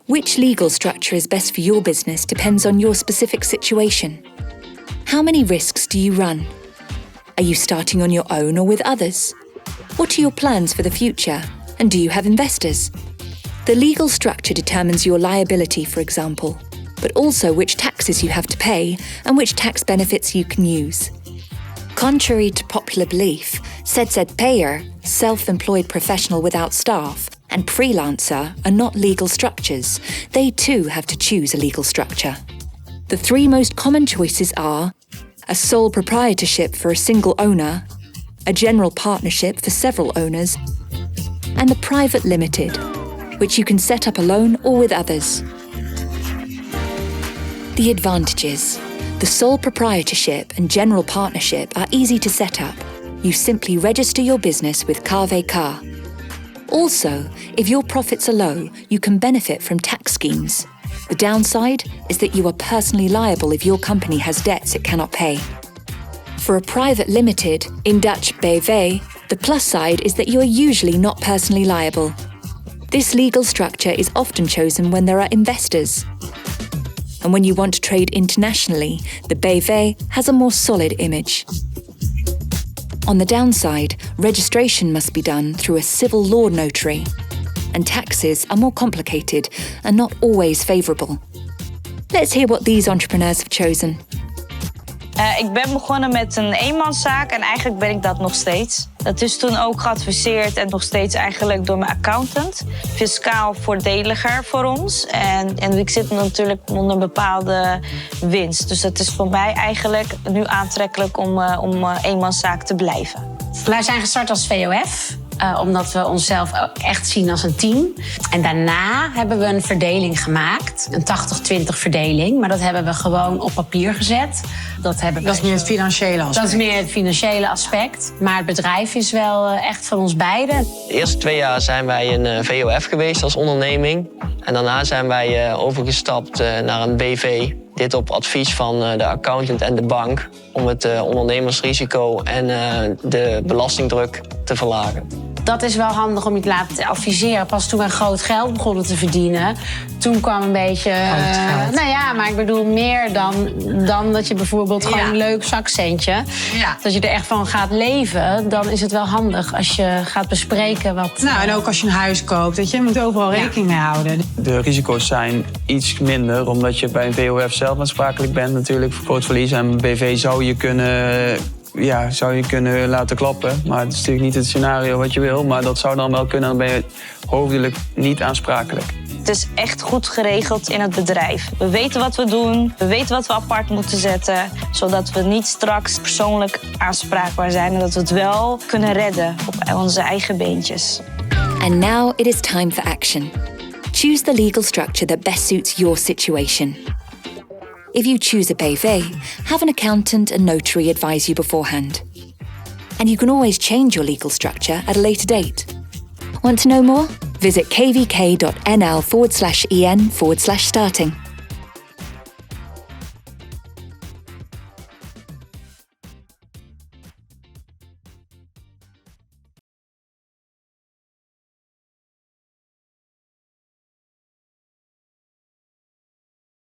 Which legal structure is best for your business depends on your specific situation. How many risks do you run? Are you starting on your own or with others? What are your plans for the future? And do you have investors? The legal structure determines your liability, for example, but also which taxes you have to pay and which tax benefits you can use. Contrary to popular belief, ZZP'er, self-employed professional without staff, and freelancer are not legal structures. They too have to choose a legal structure. The three most common choices are a sole proprietorship for a single owner, a general partnership for several owners, and the private limited, which you can set up alone or with others. The advantages. The sole proprietorship and general partnership are easy to set up. You simply register your business with KVK. Also, if your profits are low, you can benefit from tax schemes. The downside is that you are personally liable if your company has debts it cannot pay. For a private limited, in Dutch BV, the plus side is that you are usually not personally liable. This legal structure is often chosen when there are investors. And when you want to trade internationally, the BV has a more solid image. On the downside, registration must be done through a civil law notary, and taxes are more complicated and not always favourable. Let's hear what these entrepreneurs have chosen. Ik ben begonnen met een eenmanszaak en eigenlijk ben ik dat nog steeds. Dat is toen ook geadviseerd en nog steeds eigenlijk door mijn accountant. Fiscaal voordeliger voor ons. En ik zit natuurlijk onder een bepaalde winst. Dus het is voor mij eigenlijk nu aantrekkelijk om eenmanszaak te blijven. Wij zijn gestart als VOF. Omdat we onszelf echt zien als een team. En daarna hebben we een verdeling gemaakt. Een 80-20 verdeling. Maar dat hebben we gewoon op papier gezet. Dat is meer het financiële aspect. Dat is meer het financiële aspect. Maar het bedrijf is wel echt van ons beiden. De eerste 2 jaar zijn wij een VOF geweest als onderneming. En daarna zijn wij overgestapt naar een BV. Dit op advies van de accountant en de bank. Om het ondernemersrisico en de belastingdruk te verlagen. Dat is wel handig om je te laten adviseren. Pas toen wij groot geld begonnen te verdienen, toen kwam een beetje... nou ja, maar ik bedoel meer dan dat je bijvoorbeeld gewoon een leuk zakcentje... Ja. Dat je er echt van gaat leven, dan is het wel handig als je gaat bespreken wat... Nou, en ook als je een huis koopt, weet je moet overal rekening mee houden. De risico's zijn iets minder, omdat je bij een VOF zelf aansprakelijk bent natuurlijk voor groot verlies. En een BV zou je kunnen laten klappen. Maar het is natuurlijk niet het scenario wat je wil. Maar dat zou dan wel kunnen, dan ben je hoofdelijk niet aansprakelijk. Het is echt goed geregeld in het bedrijf. We weten wat we doen, we weten wat we apart moeten zetten... zodat we niet straks persoonlijk aanspraakbaar zijn... en dat we het wel kunnen redden op onze eigen beentjes. And now it is time for action. Choose the legal structure that best suits your situation. If you choose a BV, have an accountant and notary advise you beforehand. And you can always change your legal structure at a later date. Want to know more? Visit kvk.nl/en/starting.